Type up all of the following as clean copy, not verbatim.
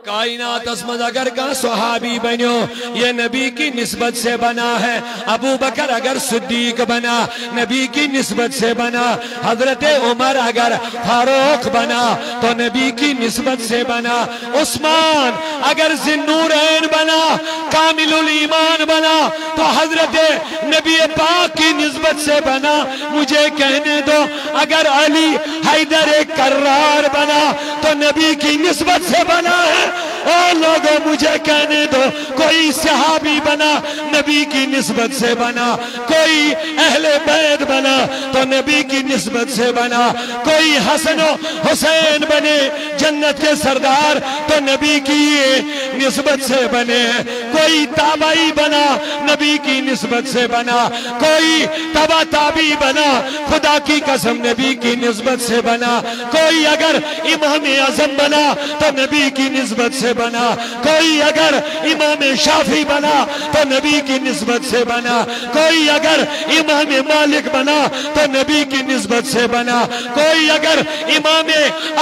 کائنات اسمد اگر کا صحابی بنو یہ نبی کی نسبت سے بنا ہے. ابو بکر اگر صدیق بنا نبی کی نسبت سے بنا. حضرت عمر اگر فاروق بنا تو نبی کی نسبت سے بنا. عثمان اگر ذی-النورین بنا کامل الایمان بنا تو حضرت نبی پاک کی نسبت سے بنا. مجھے کہنے دو اگر علی حیدر کرار بنا تو نبی کی نسبت سے بنا ہے. اے لوگوں مجھے کہنے دو کوئی صحابی بنا نبی کی نسبت سے بنا. کوئی اہل بیت بنا تو نبی کی نسبت سے بنا. کوئی حسن و حسین بنے جنت کے سردار تو نبی کی نسبت سے بنے. کوئی تابعی بنا نبی کی نسبت سے بنا. کوئی تبع تابعی بنا خدا کی قسم نبی کی نسبت سے بنا. کوئی اگر امام اعظم بنا تو نبی کی نسبت سے بنا. کوئی اگر امام شافعی بنا تو نبی کی نسبت سے بنا. کوئی اگر امام مالک بنا تو نبی کی نسبت سے بنا. کوئی اگر امام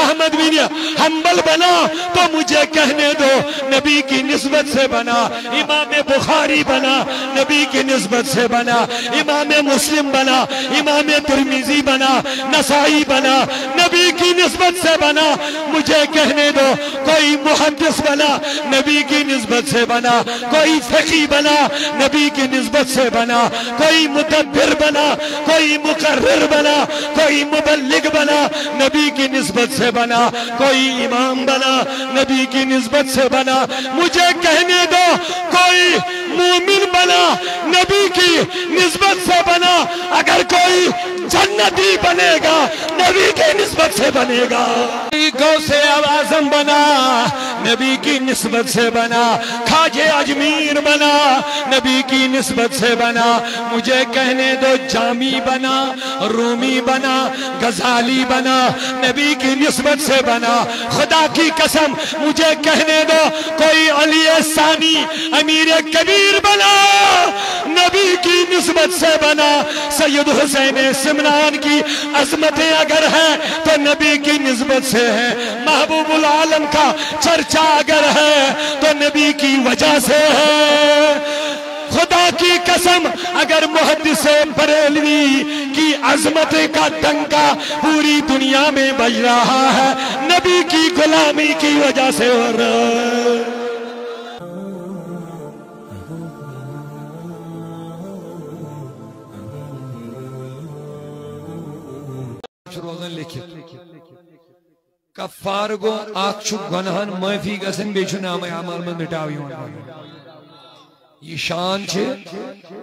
احمد بن حنبل بنا تو مجھے کہنے دو نبی کی نسبت سے بنا. امام بخاری بنا نبی کی نسبت سے بنا. امام مسلم بنا. امام ترمذی بنا. نسائی بنا نبی کی نسبت سے بنا. مجھے کہنے دو کوئی محدث بنا نبی کی نسبت سے بنا. کوئی فقی بنا نبی کی نسبت سے بنا. کوئی مدبر بنا. کوئی مقرر بنا. کوئی مبلغ بنا نبی کی نسبت سے بنا. کوئی امام بنا نبی کی نسبت سے بنا. مجھے کہنے دو کوئی مومن بنا نبی کی نسبت سے بنا. اگر کوئی جنتی بنے گا نبی کی نسبت سے بنے گا. غوث اعظم بنا نبی کی نسبت سے بنا. خواجہ اجمیر بنا نبی کی نسبت سے بنا. مجھے کہنے دو جامی بنا رومی بنا غزالی بنا نبی کی نسبت سے بنا. خدا کی قسم مجھے کہنے دو کوئی علی ثانی امیر کبیر بنا نبی کی نسبت سے بنا. سید حسین سمنان کی عظمتیں اگر ہیں تو نبی کی نسبت سے ہے. محبوب العالم کا چرچا اگر ہے تو نبی کی وجہ سے ہے. خدا کی قسم اگر محدث بریلوی کی عظمت کا ڈنکا پوری دنیا میں بج رہا ہے نبی کی غلامی کی وجہ سے ہو رہا ہے. روزن لکھت کفار گو آکھ چھو گناہن معافی گسن بیچو نام عمل میں مٹاوی ہوں. یہ شان چھے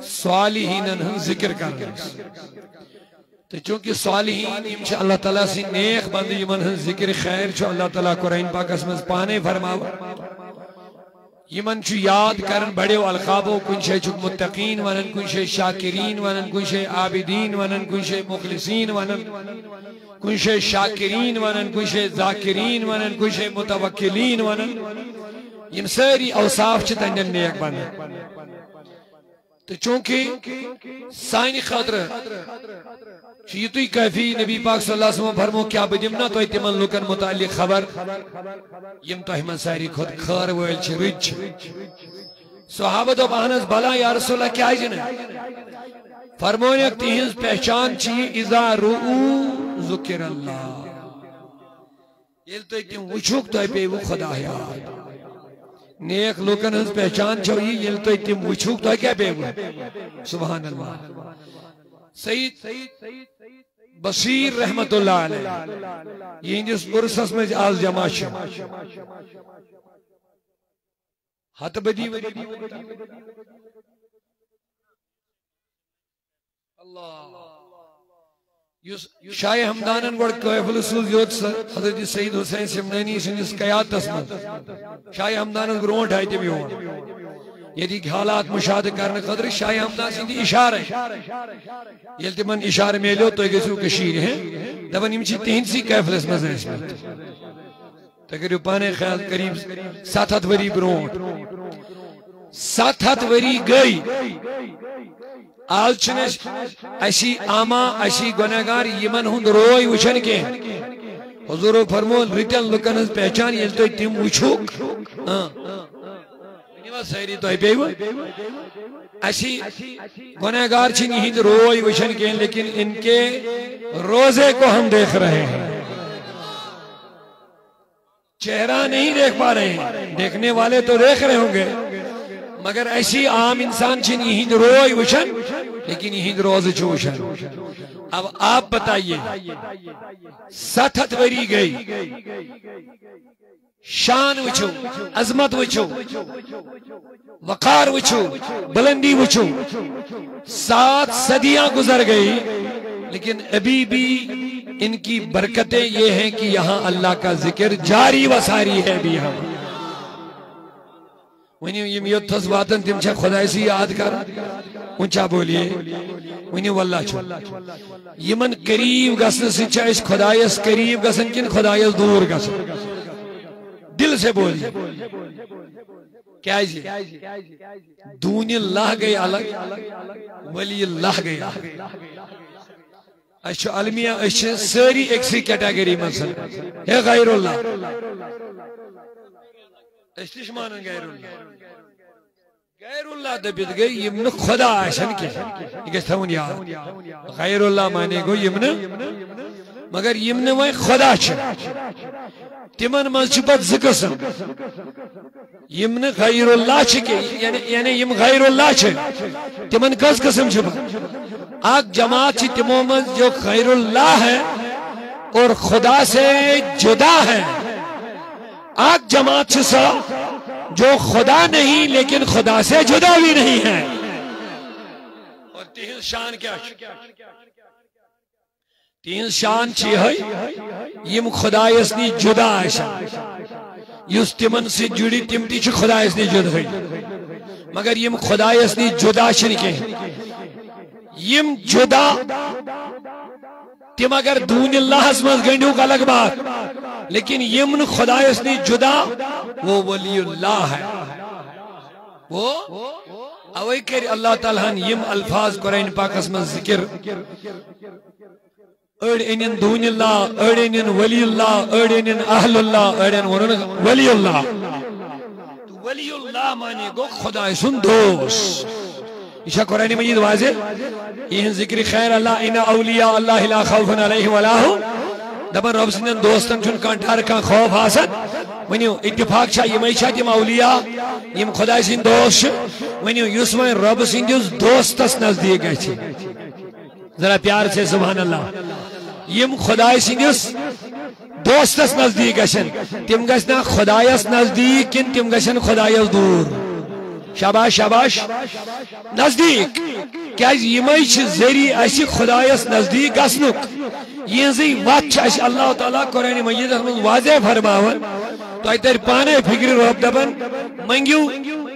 صالحینن ہن ذکر کرنے تو چونکہ صالحین چھے اللہ تعالیٰ سے نیک بند یمن ہن ذکر خیر چھو اللہ تعالیٰ قرآن پاک اسمز پانے فرماوا. یمن چھو یاد کرن بڑے والخابو کنشے چھو متقین ونن کنشے شاکرین ونن کنشے عابدین ونن کنشے مخلصین ونن کنشے شاکرین ونن کنشے ذاکرین ونن کنشے متوکلین ونن. یم ساری اوصاف چھے تنجن نیک بند تو چونکہ سائن خاطر چیتوی کافی نبی پاک صلی اللہ علیہ وسلم فرمو کیا بدمنا تو اتمن لکن متعلق خبر یم تو ہمیں ساری خود خار ویل چھ رج. صحابہ تو بہنس بلا یا رسول اللہ کیا جنہ فرمونے ایک تیہنز پہچان چی اذا رؤو ذکر اللہ. یہ تو اتم وچھوک تو پہ وہ خدا یاد. نیک لوکن ہنس پہچان چھوئی یہ تو اتم وچھوک تو کیا پہ وہ سبحان اللہ. سید بصیر رحمت اللہ علیہ یہ جس عرصص میں آز جمع شو ہاتھ بدی شاہ حمدانن گوڑ قیف الرسول یوت حضرت سید حسین سمنانی سنس قیادت اسمت شاہ حمدانن برونٹ آئی تیم یون یدی حالات مشاہدہ کرنے خطر شاہ حمدان سندی اشارہ یلتی من اشارہ میلیو تو ایک کشیر ہیں دبن امچی تہنسی قیف الاسمت اسمت تکریو پانے خیال قریب 7 وری برونٹ 7 وری گئی آل چنش ایسی آما ایسی گناہگار یمن ہند روئی وچھن کے حضور فرمو رٹن لکن ہز پہچان یل تو تم وچھوک ساری تو بیو اسی گناہگار چھن ہند روئی وشن کے لیکن ان کے روزے کو ہم دیکھ رہے ہیں چہرہ نہیں دیکھ پا رہے ہیں دیکھنے والے تو دیکھ رہے ہوں گے مگر ایسی عام انسان چھن ہند روئی وشن لیکن ہند روز چھو وشن اب آپ بتائیے 60 وری گئی شان وچھو عظمت وچھو وقار وچھو بلندی وچھو 7 صدیاں گزر گئی لیکن ابھی بھی ان کی برکتیں یہ ہیں کہ یہاں اللہ کا ذکر جاری و ساری ہے بھی ہم ونیو یم یوتھس واتن تم چھا خدا سے یاد کر اونچا بولیے ونیو واللہ چھو یمن قریب گسن سے چھا اس خدایس قریب گسن کن خدایس دور گسن دل سے بولیے کیا جی دون اللہ گئی الگ ولی اللہ گئی اچھا علمیہ اچھا ساری ایکسی کیٹاگری مثلا ہے غیر اللہ اشتش مانن غیر اللہ غیر اللہ دبیت گئی یمن خدا آشن کیا یہ کہتا ہوں یاد غیر اللہ مانے گو یمن مگر یمن وائے خدا چھا تمن مزجبت زکسم یمن غیر اللہ چھے یعنی یم غیر اللہ چھے تمن کس قسم چھپا آگ جماعت چھے تمو مز جو غیر اللہ ہے اور خدا سے جدا ہے آگ جماعت چھے سا جو خدا نہیں لیکن خدا سے جدا بھی نہیں ہے اور تین شان کیا چھے تین شان چی ہے یم خدایس نی جدا آشان یس تمن سے جڑی تم تی چھ خدایس نی جدا ہے مگر یم خدایس نی جدا چھن کے یم جدا تم اگر دون اللہ اسمت گنڈیوں کا الگ بات لیکن یمن خدایس نی جدا وہ ولی اللہ ہے وہ اوئی کر اللہ تعالیٰ یم الفاظ قرآن پاک اسمت ذکر اڑین دون اللہ اڑین ولی اللہ اڑین اہل اللہ اڑین ولی اللہ ولی اللہ مانے گو خدا سن دوست یہ قرآن مجید واضح یہ ذکر خیر اللہ ان اولیاء اللہ لا خوف علیہم ولا هم دبر رب سندن دوستن چون کان ڈر کان خوف حسد ونیو اتفاق چھ یمے چھ تم اولیاء یم خدا سن دوست ونیو یس وین رب سندس دوستس نزدیک گژھِ ذرا پیار سے سبحان اللہ یم خدای سندس دوستس نزدیک گژھن تم گژھنا خدایس نزدیک کن تم گژھن خدایس دور شاباش شاباش نزدیک کیا یمے چھ ذریعہ اسی خدایس نزدیک گژھنک یہ وت چھ اللہ تعالیٰ قرآن مجید من واضح فرماون تو تر پانے فکر رب دبن منگیو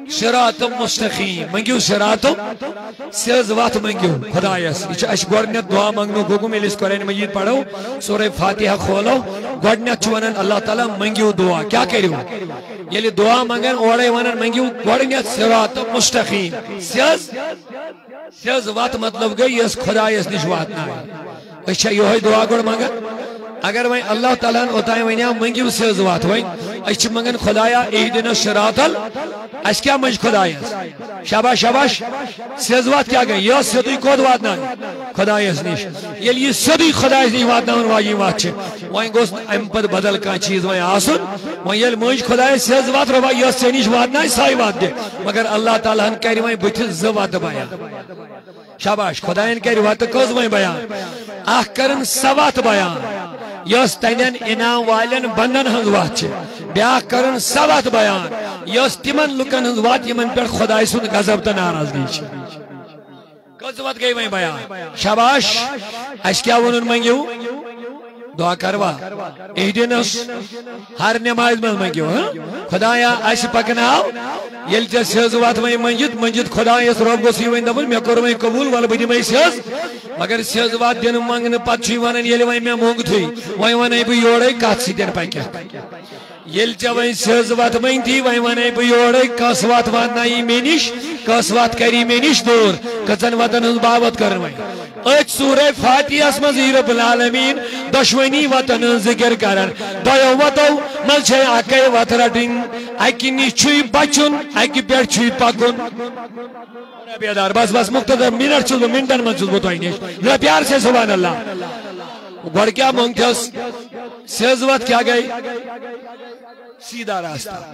صراط مستقیم منگیو صراط سیز وات منگیو خدایس یہ اش گورنت دعا منگنو گوگم اس قرآن مجید پڑھو سورہ فاتحہ کھولو گورنت چونن اللہ تعالیٰ منگیو دعا کیا کریو یلی دعا منگن اوڑے ونن منگیو گورنت صراط مستقیم سیز وات مطلب گئی اس خدایس نش وات نہ اچھا یہ دعا گڑ منگن اگر وہیں اللہ تعالیٰ اوتائیں ونیا منگیو سیز وات وہیں اچھ منگن خدایا اہدنا الصراط اس کیا مجھ خدایس شاباش شاباش سیز وات کیا گئی یہ سیدی کود وات نہ خدایس نش یہ سیدی خدایس نش وات نہ واجی وات چھ وہیں گوس ام پد بدل کا چیز وہیں آسن وہیں یہ مجھ خدایس سیز وات روا یہ سینش وات نہ سائی وات دے مگر اللہ تعالیٰ کہہ وہیں بتھ ز وات بیان شاباش خدایان کہہ وات کوز وہیں بیان آخ کرن سوات بیان یس تنین انعام والن بندن ہنز وات چھ بیاکھ کرن سوات بیان یس تمن لکن ہنز وات یمن پر خدای سن غضب تا ناراضگی چھ کز وات گئی وہیں بیان شاباش اس کیا ونن منگیو دعا کروا اہدنس ہر نماز من منگیو خدایا اس پکناو یل چھ سیز وات وہیں منجد خدای اس رب گوسی وہیں دبل میں کرو وہیں قبول والا بدی میں سیز مگر سیز وات دن منگن پت چھ ونن یل وہیں میں مونگ تھی وہیں ونے بہ یوڑے کات سی دن پکیا یل چھ وہیں سیز وات وہیں تھی وہیں ونے بہ یوڑے کس وات وات نائی مینش کس وات کری مینش دور کچن وطن ہز بابت کرن وہیں اچ سورہ فاتحہ اسمزی رب العالمین دشوینی وطن ذکر کرن دویو وطو ملچے آکے وط رٹن اکی نیچوی بچن اکی پیٹ چوی پکن بیدار بس بس مقتدر منٹ چلو منٹن من چلو تو اینیش ذرا پیار سے سبحان اللہ گوڑ کیا مونگ تھے اس سیزوت کیا گئی سیدھا راستہ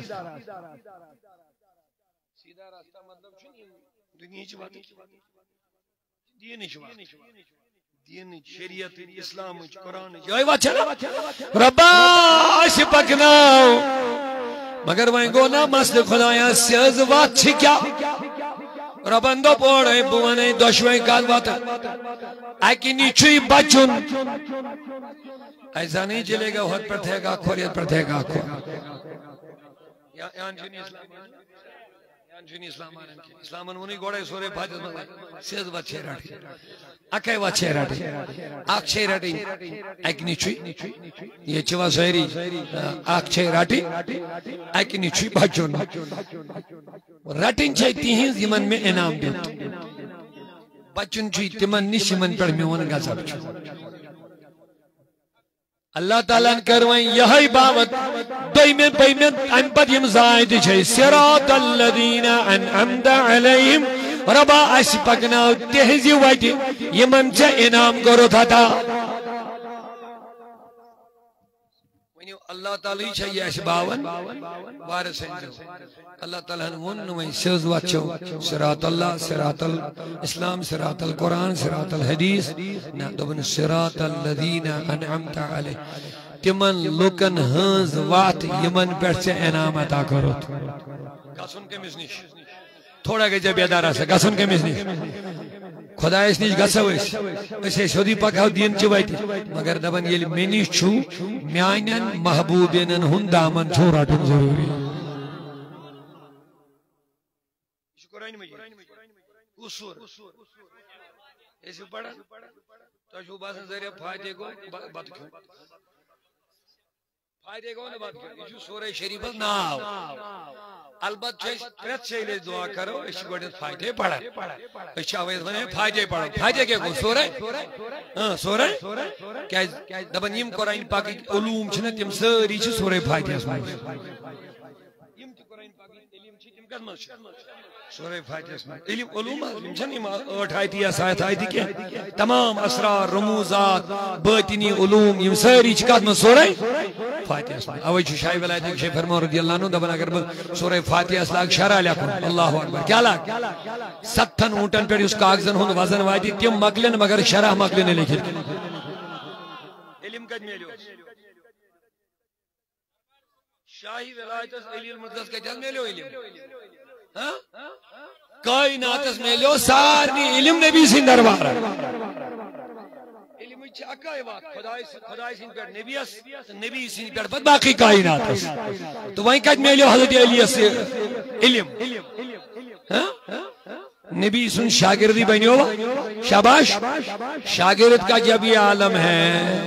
سیدھا راستہ مطلب دنیا چی بات دین شریعت اسلام قرآن جائے وچھنا ربا آشی پکناو مگر وہیں گو نا مسل خدایاں سیزوت چھی کیا ربان دو پوڑے بوانے دوشویں کال واتا ایکی نیچوی بچن ایسا نہیں چلے گا خود پر تھے گا کھوریت پر تھے گا یہاں جنی اسلام آنے کی اسلام انہونی گوڑے سورے بھاجت مطلب سیز بات چھے راٹی اکھے بات چھے راٹی آکھ چھے راٹی ایک نیچوی یہ چوا سہری آکھ چھے راٹی ایک نیچوی بچن رٹن چھے تیہنز یمن میں انعام دیت بچن چھے تمن نش یمن پر میون غضب چھے اللہ تعالیٰ کروائیں یہی باوت دویمن بیمن امپت یم زائد چھے صراط الذین انعمت علیہم ربا اس پکناو تہزی ویٹی یمن چھے انعام کرو تھا اللہ تعالیٰ چھے یہ اس باون وارس ہیں اللہ تعالیٰ ونویں سیزوات چھو صراط اللہ صراط الاسلام صراط القرآن صراط الحدیث دوبن صراط الذین انعمت علی تمن لکن ہنز وات یمن پر سے انعام عطا کرو گسن کے مزنیش تھوڑا گئی جب یادارہ سے گسن کے مزنیش خدا اس نیش گسو اسے شدی پکاو دین چوائیتی مگر دبن یہ منی چھو میانن محبوبینن ہن دامن چھو راٹن ضروری قرآن مجید اصور ایسی پڑھا تو شو باسن ذریعہ فائدے کو بات کیوں فائدے کو بات کیوں یہ سورہ شریف ناو البت پریت سے لئے دعا کرو اس گوڑت فائدے پڑھا اس آویز بنے فائدے پڑھا فائدے کے کو سورہ سورہ دبن یم قرآن پاکی علوم چھنا تیم سری چھ سورہ فائدے اسمائی یم قرآن پاکی علم چھ تیم کس مجھ سورہ فاتحہ اسمائی علم علوم جنیم 8 آیتی یا 7 آیتی کے تمام اسرار رموزات باطنی علوم یم ساری چکات میں سورہ فاتحہ اسمائی اوئی چھو شاہی ولایت ایک شیف فرمان رضی اللہ عنہ دبن اگر سورہ فاتحہ اسلاک شرع لکھن اللہ اکبر کیا لاک 7 اونٹن پر اس کاغذن ہون وزن وائدی تیم مقلن مگر شرح مقلن لکھت علم کج میلیو شاہی ولایت علی المقدس کے جل میلیو علم کائنات اس میں لو سارنی علم نبی سے دربار علم اچھا اکائی وقت خدای سن پر نبی سن پر بد باقی کائنات اس تو وہیں کج میں لو حضرت علیہ سے علم نبی سن شاگردی بنیو شاباش شاگرد کا جب یہ عالم ہے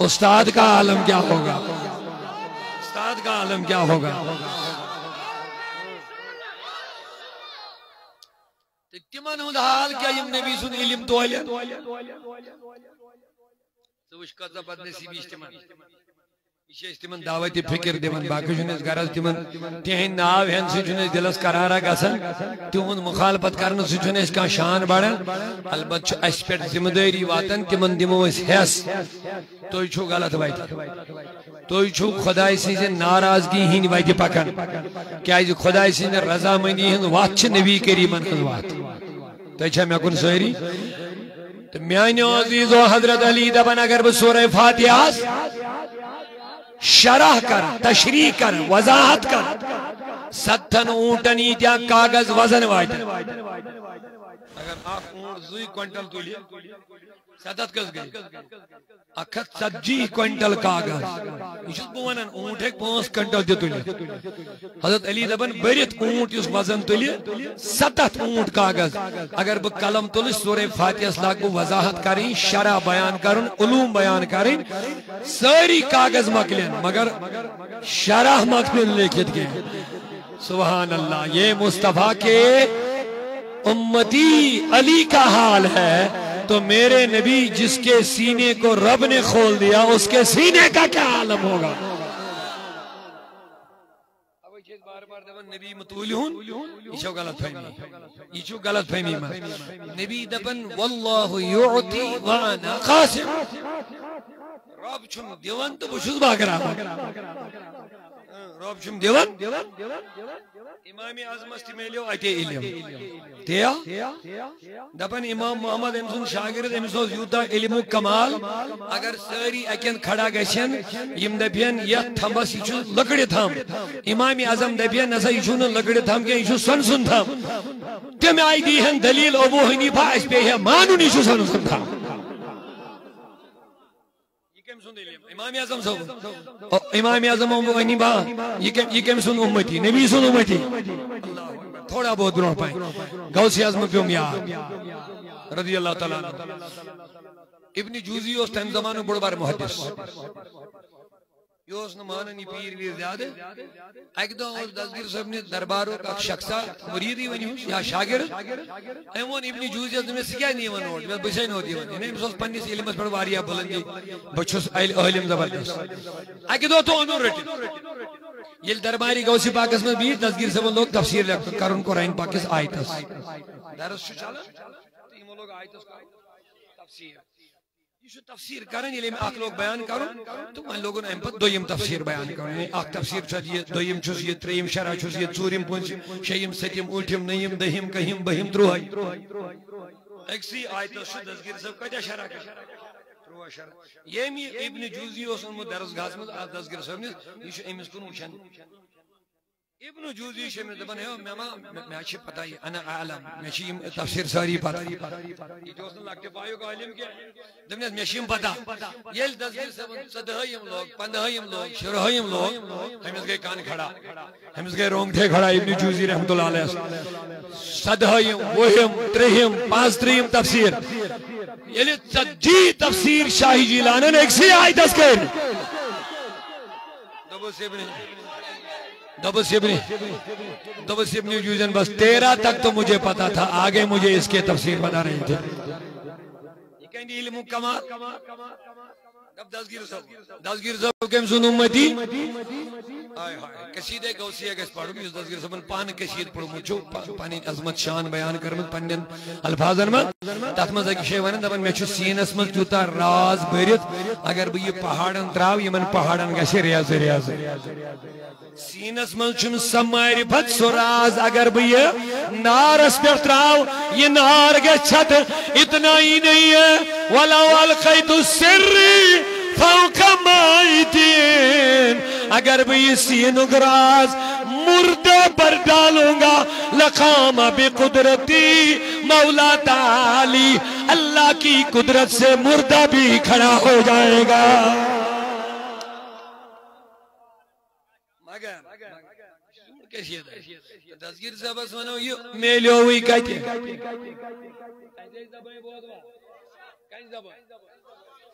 استاد کا عالم کیا ہوگا استاد کا عالم کیا ہوگا تمن ہند حال کیا یم نبی سن علم توالیا سوش قضا بد نصیبیش تمن یہ تمن دعوت فکر دیون باقی جنس غرض تمن تہن ناو ہن سے جنس دلس قرارا گسن تہن مخالفت کرن سے جنس کا شان بڑھن البتہ اس پہ ذمہ داری واتن تمن دمو اس حس تو چھو غلط وایت تو چھو خدای سے ناراضگی ہن وایت پکن کیا خدای سے رضا مندی ہن وات نبی کریمن ہن وات تو چھا میں کن سہری تو میانیو عزیزو حضرت علی دبن اگر سورہ فاتحہ شرح کر تشریح کر وضاحت کر 7 اونٹنی تیا کاغذ وزن وائد اگر آپ اونٹ زوی کوئنٹل تو لیا 7 کس گئی اکھت 70 کوئنٹل کاغذ یہ چھت بوانن اونٹ ایک 5 کوئنٹل دی تو لیا حضرت علی دبن بریت اونٹ اس وزن تو لیا 7 اونٹ کاغذ اگر با کلم تو لیا سورہ فاتحہ اسلاک کو وضاحت کریں شرح بیان کریں علوم بیان کریں ساری کاغذ مکلین مگر شرح مکلین لکھت گئے سبحان اللہ یہ مصطفیٰ کے امتی علی کا حال ہے تو میرے نبی جس کے سینے کو رب نے کھول دیا اس کے سینے کا کیا عالم ہوگا؟ بار بار دبن نبی مطول ہون یہ چھو غلط فہمی، یہ چھو غلط فہمی نبی دبن واللہ یعطی وانا قاسم، رب چھم دیوان تو بشوز باقرا رب چھم دیوان امام اعظم استی میلیو اتے علم تیا دپن امام محمد امسن شاگرد امسوز یوتا علم و کمال اگر ساری اکین کھڑا گشن یم دپین یت تھمبس یہ لکڑی تھم امام اعظم دپین نسا یہ لکڑی تھم کہ یہ سن سن تھم تم آئی دی ہن دلیل ابو حنیفہ اس پہ ہے مانو نہیں سن سن تھم امام اعظم صاحب امام اعظم ابو حنیفہ یہ کم سن امتی نبی سن امتی تھوڑا بہت برون پائیں غوث اعظم پیوم یاد رضی اللہ تعالیٰ ابن جوزی اس ٹائم زمانہ بڑا بار محدث یہ اس نماننی پیر ویر زیادہ ایک دو اس دستگیر صاحب نے درباروں کا شخصا مریدی ونی یا شاگرد ایمون ابن جوزی اس میں سکیا نہیں ونوٹ میں بسین ہوتی ونی میں مسوس پنیس علمت پر واریا بلندی بچوس علم زبردست ایک دو تو انہوں رٹی یہ درباری گوسی پاکس میں بھی دستگیر صاحب لوگ تفسیر لکھتے کرن قرآن پاکس آیتس درس شو چالا تیم لوگ آیتس تفسیر یہ تفسیر کرن یلی میں اخ لوگ بیان کرن تو من لوگن ام پت دویم تفسیر بیان کرن اخ تفسیر چھ یہ دویم چھ یہ تریم شرح چھ یہ ژورم پونچم شیم ستیم اٹھم نیم دہیم کہیم بہیم تروہی اکسی آیت شو دستگیر صاحب کجا شرح تروہ شرح یہ می ابن جوزی اس ان درس گاہ میں دستگیر صاحب نے یہ امس کن وچھن ابن جوزی شمر دبن ہے میں اچھی پتہ ہے انا عالم میں شیم تفسیر ساری پتہ یہ جو اس نے لگتے پایو کا علم کیا دبن میں شیم پتہ یہ دستگیر صاحب صدہیم لوگ پندہیم لوگ شرہیم لوگ ہمیں گئے کان کھڑا ہمیں گئے رونگ تھے کھڑا ابن جوزی رحمت اللہ علیہ صدہیم وہیم ترہیم پانچ ترہیم تفسیر یعنی صدی تفسیر شاہی جیلانن ایک سی آئی تذکر دبس ابن جوزن بس 13 تک تو مجھے پتا تھا آگے مجھے اس کے تفسیر بنا رہے تھے یہ کہیں علم کمال دستگیر صاحب کم سن امتی کشید غوثیہ گس پڑھو اس دستگیر صاحب پان کشید پڑھو مجھو پانی عظمت شان بیان کرمت پنن الفاظن من تات مز اکی شے ونن دپن مے چھ سینس مز تیوتا راز بھرت اگر بہ یہ پہاڑن تراو یمن پہاڑن گژھِ ریاض ریاض سینس من چھم سمارفت سو راز اگر بہ یہ نارس پہ تراو یہ نار گژھت اتنا ہی نہیں ہے ولو القیت السری فوق مائتین اگر بہ یہ سینک راز مردے پر ڈالوں گا لقام بقدرتی مولا تعالی اللہ کی قدرت سے مردہ بھی کھڑا ہو جائے گا دستگیر صاحب سنو یہ میلیو ہوئی کہتے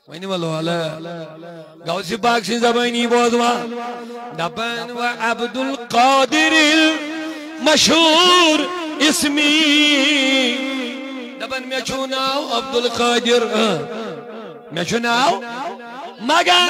وینی والو علی غوث پاک سے زبانی بودوا دبن و عبد القادر المشہور اسمی دبن میں چھوناو عبد القادر میں چھوناو مگر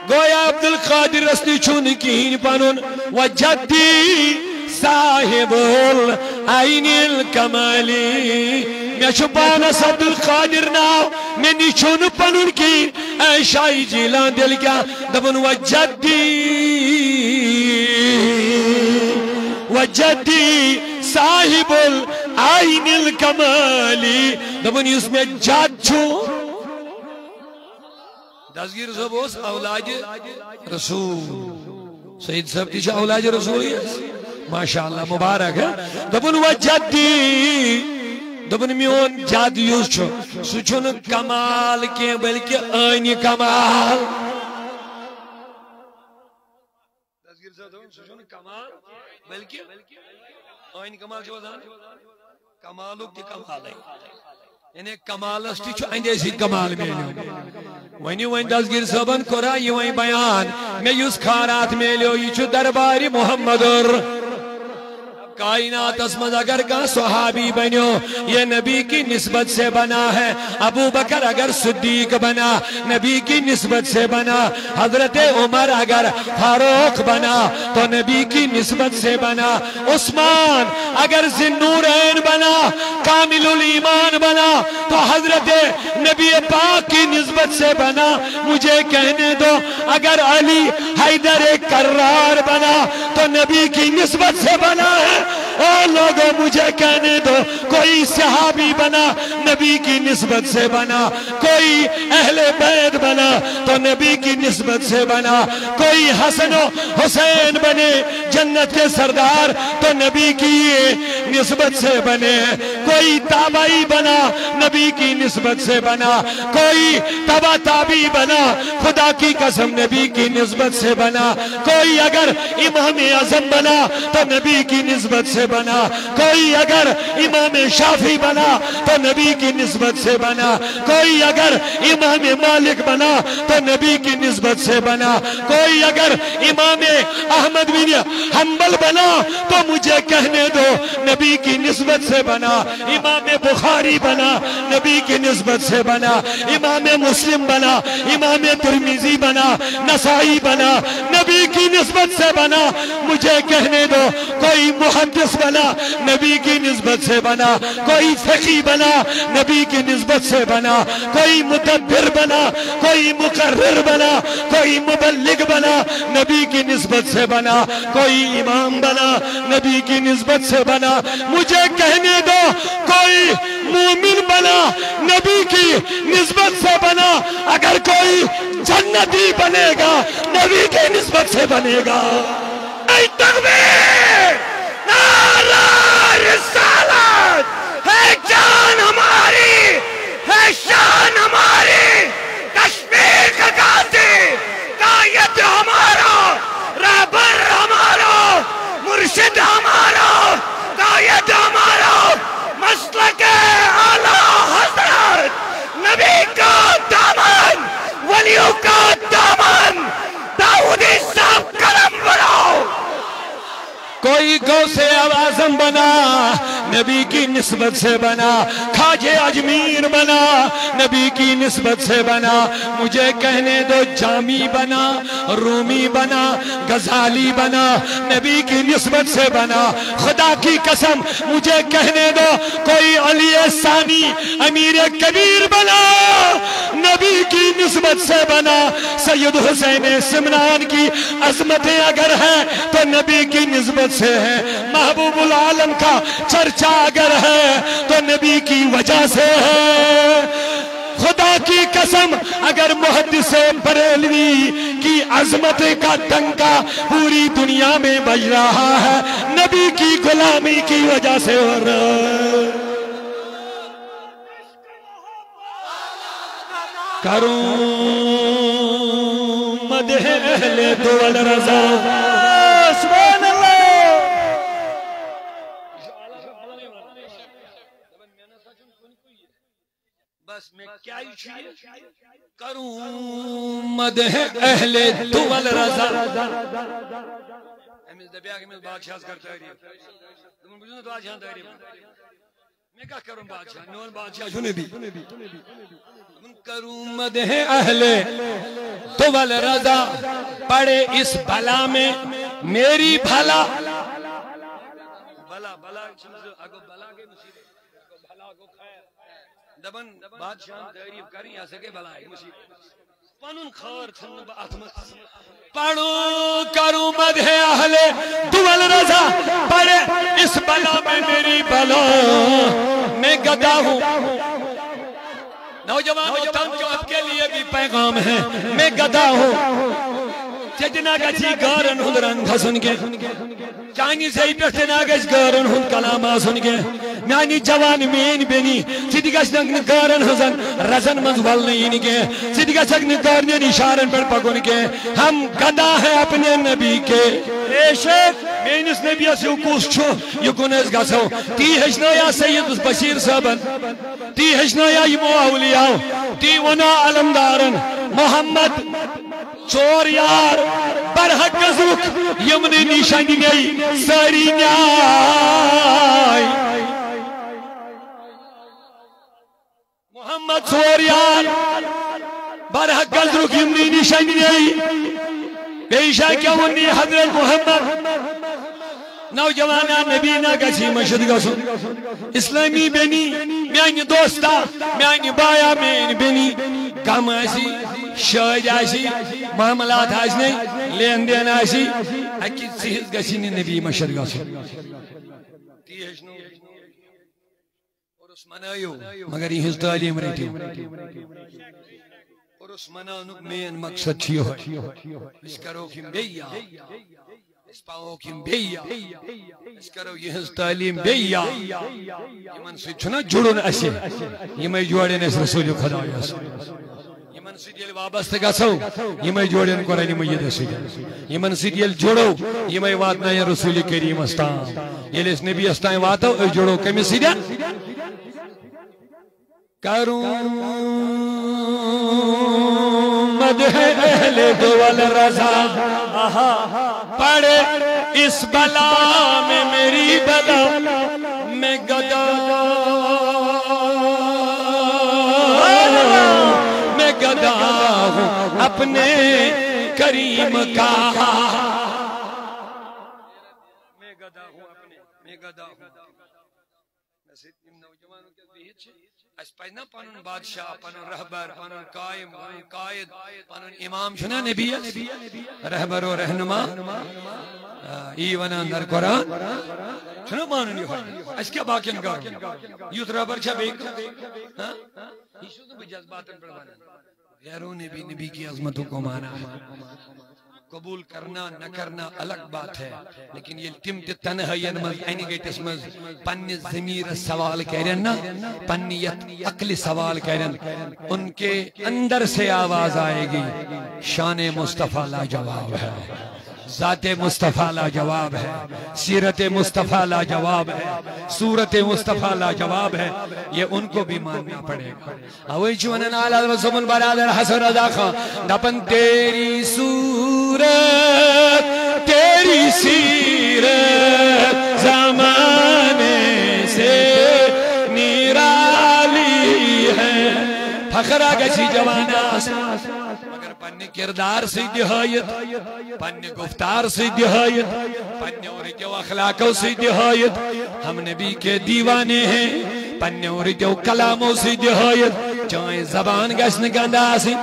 گویا عبد القادر رسلی چھون کین پانون و جدی صاحب العین الکمالی میں چھپانس عبد القادر ناو میں نیچون پنن کی اے شاہی جیلان دل کیا دبن و جدی صاحب العین الکمالی دبن اس میں جد چھو دستگیر صاحب اس اولاد رسول سید صاحب تیچہ اولاد رسول ماشاءاللہ مبارک ہے دبن و جدی دبن میون جد یوز چھو سچون کمال کے بلکہ آئینی کمال دستگیر صاحب دبن سچون کمال بلکہ آئینی کمال چھو کمالک تی کمال ہے یعنی کمال استی چھو اندے سی کمال میلیو وینی وین دستگیر صاحبن کرا یہ وین بیان میں یوز کھارات میلیو یہ چھو درباری محمد کائنات اسمد اگر کا صحابی بنو یہ نبی کی نسبت سے بنا ہے. ابو بکر اگر صدیق بنا نبی کی نسبت سے بنا. حضرت عمر اگر فاروق بنا تو نبی کی نسبت سے بنا. عثمان اگر ذی-النورین بنا کامل الایمان بنا تو حضرت نبی پاک کی نسبت سے بنا. مجھے کہنے دو اگر علی حیدر کرار بنا تو نبی کی نسبت سے بنا ہے. اور لوگوں مجھے کہنے دو کوئی صحابی بنا نبی کی نسبت سے بنا. کوئی اہل بیت بنا تو نبی کی نسبت سے بنا. کوئی حسن و حسین بنے جنت کے سردار تو نبی کی نسبت سے بنے. کوئی تابعی بنا نبی کی نسبت سے بنا. کوئی تبع تابعی بنا خدا کی قسم نبی کی نسبت سے بنا. کوئی اگر امام اعظم بنا تو نبی کی نسبت سے بنا. کوئی اگر امام شافعی بنا تو نبی کی نسبت سے بنا. کوئی اگر امام مالک بنا تو نبی کی نسبت سے بنا. کوئی اگر امام احمد بن حنبل بنا تو مجھے کہنے دو نبی کی نسبت سے بنا. امام بخاری بنا نبی کی نسبت سے بنا. امام مسلم بنا, امام ترمذی بنا, نسائی بنا نبی کی نسبت سے بنا. مجھے کہنے دو کوئی محدث بنا نبی کی نسبت سے بنا. کوئی فقی بنا نبی کی نسبت سے بنا. کوئی مدبر بنا, کوئی مقرر بنا, کوئی مبلغ بنا نبی کی نسبت سے بنا. کوئی امام بنا نبی کی نسبت سے بنا. مجھے کہنے دو کوئی مومن بنا نبی کی نسبت سے بنا. اگر کوئی جنتی بنے گا نبی کی نسبت سے بنے گا. اے تکبیر, نعرہ رسالت ہے, جان ہماری ہے, شان ہماری, کشمیر کا قاضی قائد ہمارا, رہبر ہمارا, مرشد ہمارا, قائد ہمارا, مسلک اعلیٰ حضرت نبی کا دامن, ولیوں کا دامن, داؤدی صاحب قلم بڑھاؤ. کوئی غوث اعظم بنا نبی کی نسبت سے بنا. خواجہ اجمیر بنا نبی کی نسبت سے بنا. مجھے کہنے دو جامی بنا, رومی بنا, غزالی بنا نبی کی نسبت سے بنا. خدا کی قسم مجھے کہنے دو کوئی علی ثانی امیر کبیر بنا نبی کی نسبت سے بنا. سید حسین سمنان کی عظمتیں اگر ہیں تو نبی کی نسبت سے ہے. محبوب العالم کا چرچا اگر ہے تو نبی کی وجہ سے ہے. خدا کی قسم اگر محدث بریلوی کی عظمت کا ڈنکا پوری دنیا میں بج رہا ہے نبی کی غلامی کی وجہ سے ہو رہا ہے. کروں مدح اہل دول رضا. سبحان اللہ. بس میں کیا ہی چاہیے کروں مدح اہل دول رضا. امیز دبیاغ امیز بادشاہ کرتا ہے دمون بجھونا تو آجان دائری میں کیا کروں بادشاہ نون بادشاہ جھونے بھی کروں مدح اہل دول رضا. پڑے اس بھلا میں میری بھلا بھلا بھلا اگو بھلا کے مصیبت بھلا کو خیر دبن بادشاہ تعریف کریں یا سکے بھلا ہے مصیبت پانون خار چھن بآتمت پڑھوں کروں مدح اہل دول رضا. پڑے اس بلا میں میری بلا میں گدا ہوں. نوجوانوں تنگ آپ کے لیے بھی پیغام ہے میں گدا ہوں. چجنا گچی گارن ہند رنگ سن کے چانی سے پیٹنا گچ گارن ہند کلاما سن کے میانی جوان مین بینی چیدی گچ نگ گارن ہزن رزن منز والنے ان کے چیدی گچ نگ گارن اشارن پر پکن کے. ہم گدا ہیں اپنے نبی کے. اے شیخ مینس نبی اسیو کوس چھو یہ کنیز گسو تی ہشنا یا سید بشیر صاحبن تی ہشنا یا یمو اولیاء تی ونا علمدارن محمد چور یار برحق زوک یمن نشانی گئی ساری نیار ژور یار برحق گزرک یمنی نشانی بیشا کیا ونی حضرت محمد نوجوانا نبی نا گسی مشد گسو اسلامی بینی میانی دوستا میانی بایا میانی بینی کم آسی شاید آسی معاملات آسنی لین دین آسی اکی سیز گسی نبی مشد گسو اور اس منایو مگر یہ تعلیم رہتی اور اس منانک مین مقصد چھیو اس کرو کم بیا اس پاو کم بیا اس کرو یہ تعلیم بیا یمن سے چھنا جڑن اسے یمیں جوڑن اس رسول خدا یاس یمن سے دل وابستہ گسو یمیں جوڑن قرآن مجید سے یمن سے دل جوڑو یمیں واتنا یا رسول کریم استان یہ اس نبی استان واتو جوڑو کمی سے دل کروں مدح اہل دول رضا پڑے اس بلا میں میری بلا میں گدا ہوں اپنے کریم کا میں گدا ہوں اس پہنا پانون بادشاہ پانون رہبر پانون قائم قائد پانون امام شنا نبی رہبر و رہنما ایوانا اندر قرآن شنا پانون یہ اس کیا باقین گا یوت رہبر چھا بیک یہ شدو بجذباتن پڑھوانا غیروں نے بھی نبی کی عظمتوں کو مانا قبول کرنا نہ کرنا الگ بات ہے لیکن یہ تم تنہائین مز اینی گئی تسمز پنی ضمیر سوال کہہ رہے نا پنیت عقل سوال کہہ رہے ان کے اندر سے آواز آئے گی شان مصطفیٰ لا جواب ہے ذات مصطفیٰ لا جواب ہے سیرت مصطفیٰ لا جواب ہے صورت مصطفیٰ لا جواب ہے یہ ان کو بھی ماننا پڑے گا اوئی چونن آلہ وزمن برادر حسن رضا خان دپن تیری صورت تیری سیرت زمانے سے نیرالی ہے فخرہ گسی جوانا مگر پنی کردار سے دہایت پنی گفتار سے دہایت پنی اوریتیو اخلاقوں سے دہایت ہم نبی کے دیوانے ہیں پنی اوریتیو کلاموں سے دہایت چاہیں زبان گشن گندہ سی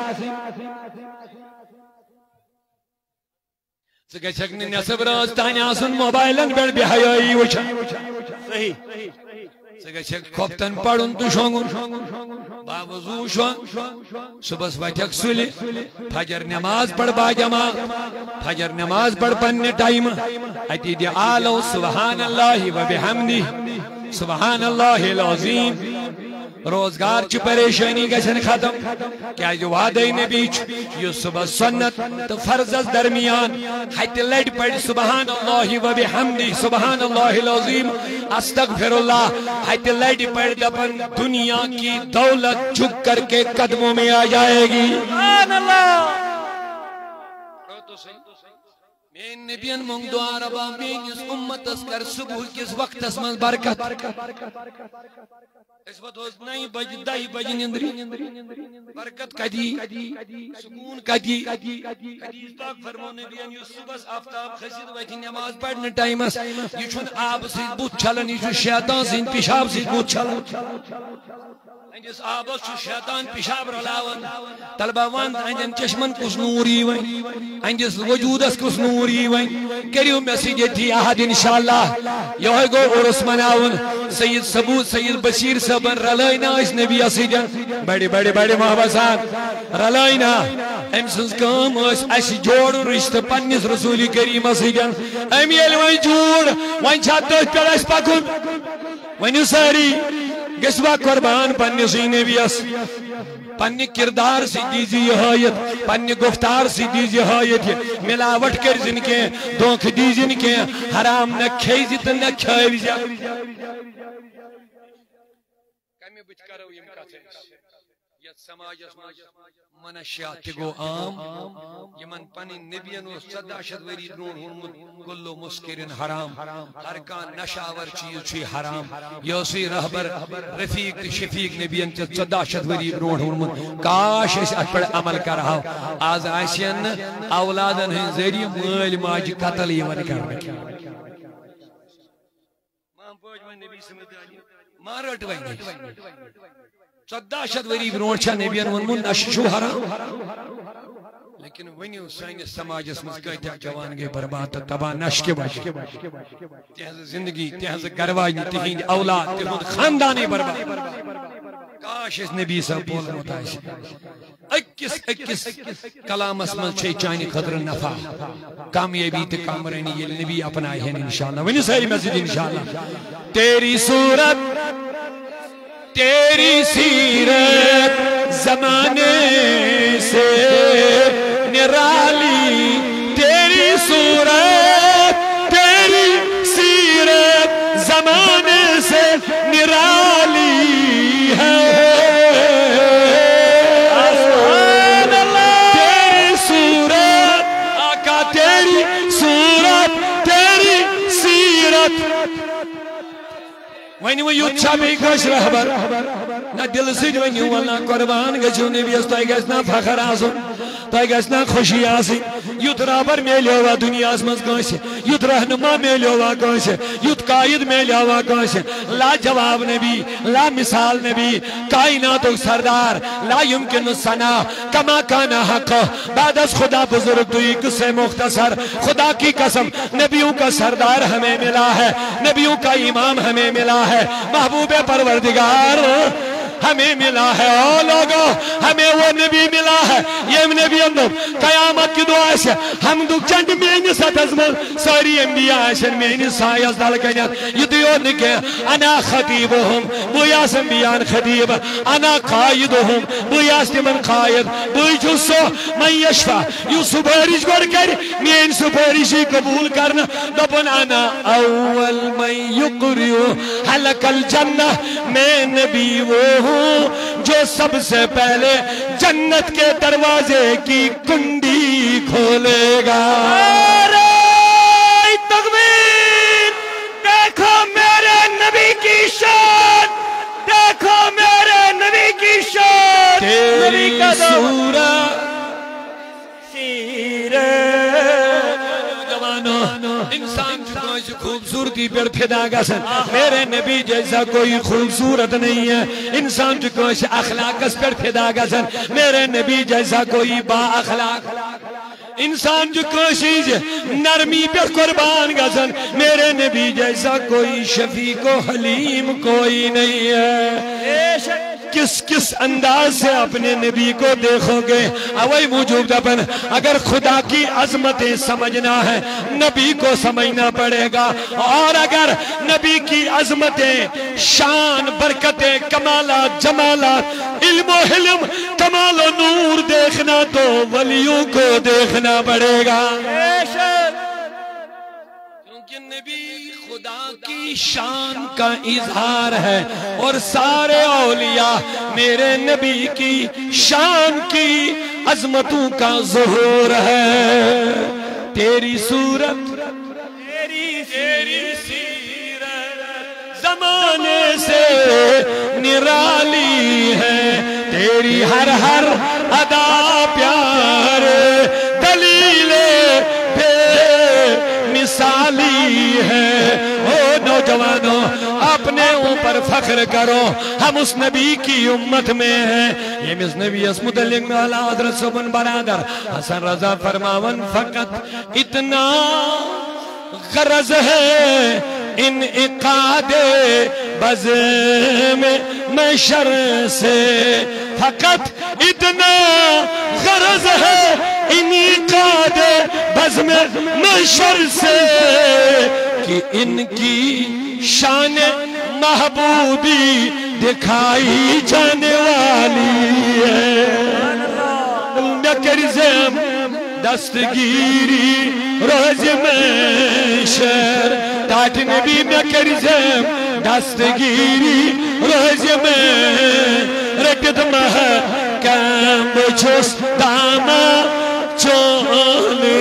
سکے چکنی نصب راز تانی آسن موبائلن بیڑ بہیائی وچھا صحیح سکے چک کھوپتن پڑھن تو شونگن باوضو شوان صبح سواتیک سولی فجر نماز پڑھ با جماع فجر نماز پڑھ پننے ٹائم اتی دی آلو سبحان اللہ و بحمدی سبحان اللہ العظیم روزگار چھ پریشانی گشن ختم کیا جو وعدہ نبی یہ صبح سنت تو فرض درمیان حیت لڑ پڑھ سبحان اللہ و بحمدی سبحان اللہ العظیم استغفر اللہ حیت لڑ پڑھ دپن دنیا کی دولت جھک کر کے قدموں میں آ جائے گی سبحان اللہ مین نبیان مونگ دعا ربا مین اس امت اسکر صبح کس وقت اسمن برکت اس وقت ہوز نئی بج دائی بج نندری برکت کدی سکون کدی حدیث پاک فرمو نبیان یہ صبح آفتاب خسید ویتی نماز پڑھنے ٹائم اس یہ چھن آب سید بوت چھلن یہ چھن شیطان سید پیشاب سید بوت چھلن جس آبس چھو شیطان پیشاب رلاون طلبہ وان انجن چشمن کس نوری وین انجس وجودس کس نوری وین کریو مسیج تھی احد انشاءاللہ یہ گو عرس مناون سید ثبوت سید بشیر صبن رلائنا اس نبی اسیدن بڑی بڑی بڑی محبسان رلائنا امسنس کام اس جوڑ رشت پنیس رسولی کریم اسیدن امیل وین جوڑ وین چھاتو پر اس پاکن وین ساری گسوا قربان پنی سینے بیس پنی کردار سی دیزی حایت پنی گفتار سی دیزی حایت ملاوٹ کر زن کے دونک دیزن کے حرام نہ کھیزی تو نہ کھائیوی جا کمی بچ کرو یہ مکاسے سماج منشیات گو عام یمن پنی نبیان و 1400 وری برون ہونمت کلو مسکرین حرام ہر کان نشاور چیز چی حرام یوسی رہبر رفیق شفیق نبیان 1400 وری برون ہونمت کاش اس پر عمل کر رہا آز آسین اولادن ہیں ذریع مال ماج قتل یمن کرنے ماں پوچھ میں نبی سمجھ آئی مارٹ وائن 1400 وری برونٹ چھا نبیان ونمون نشو حرام لیکن ونیو سائنس سماج اس مسکیتیا جوان گے برباد تباہ نش کے وجہ تہذ زندگی تہذ گرواج تہین اولاد تہذ خاندانی برباد کاش اس نبی صاحب بول متائش اکس کلام اسمل چھے چانی خطر نفع کامیابی تے کامرینی یہ نبی اپنائے ہیں انشاءاللہ ونی ساری مسجد انشاءاللہ تیری صورت تیری سیرت زمانے سے نرالی تیری صورت تیری سیرت زمانے سے نرالی ہے تیری صورت آقا تیری صورت تیری سیرت وینی وہ یوت چھاپی کش رہبر نا دل سید وینی واللہ قربان گچھو نبی اس تائی گیسنا فخر آسو تائی گیسنا خوشی آسی یوت رہبر میلے ہوا دنیا اس مز گوشے یوت رہنما میلے ہوا گوشے یوت قائد میلے ہوا گوشے لا جواب نبی لا مثال نبی کائنات و سردار لا یمکن سنا کما کانا حق بعد از خدا بزرگ دوئی قصے مختصر خدا کی قسم نبیوں کا سردار ہمیں ملا ہے نبیوں کا امام ہمیں ملا ہے محبوب پروردگار ہمیں ملا ہے او لوگو ہمیں وہ نبی ملا ہے یہ نبی اندر قیامت کی دعا سے ہم دو چند مینی ست ازمل ساری انبیاء ایسن مینی سایز دل کنیت یہ دیو نکے انا خطیبهم بویاس انبیان خطیب انا قائدهم بویاس من قائد بوی جسو من یشفا یو سپریش گر کر مین سپریشی قبول کرنا دبن انا اول من یقریو حلق الجنہ میں نبی وہ جو سب سے پہلے جنت کے دروازے کی کنڈی کھولے گا تکبیر دیکھو میرے نبی کی شان دیکھو میرے نبی کی شان تیری صورت سیرت انسان جو خوبصورتی پر پھدا گسن میرے نبی جیسا کوئی خوبصورت نہیں ہے انسان جو کوئی اخلاق اس پر پھدا گسن میرے نبی جیسا کوئی با اخلاق انسان جو کوشش نرمی پر قربان گسن میرے نبی جیسا کوئی شفیق و حلیم کوئی نہیں ہے کس کس انداز سے اپنے نبی کو دیکھو گے اوئی موجود دپن اگر خدا کی عظمتیں سمجھنا ہے نبی کو سمجھنا پڑے گا اور اگر نبی کی عظمتیں شان برکتیں کمالات جمالات علم و حلم کمال و نور دیکھنا تو ولیوں کو دیکھنا پڑے گا کیونکہ نبی خدا کی شان کا اظہار ہے اور سارے اولیاء میرے نبی کی شان کی عظمتوں کا ظہور ہے تیری صورت تیری سیرت زمانے سے نرالی ہے تیری ہر ادا پیار دلیل بے مثالی ہے او نوجوانوں اپنے اوپر فخر کرو ہم اس نبی کی امت میں ہیں یہ مس نبی اس متعلق میں اللہ حضرت سبن برادر حسن رضا فرماون فقط اتنا غرض ہے انعقاد بزم محشر سے فقط اتنا غرض ہے انعقاد بزم محشر سے کہ ان کی شان محبوبی دکھائی جانے والی ہے نکرزم دستگیری روز محشر ٹاٹ نبی نکرزم دستگیری روز میں رکھ مہ کم چھس داما چونے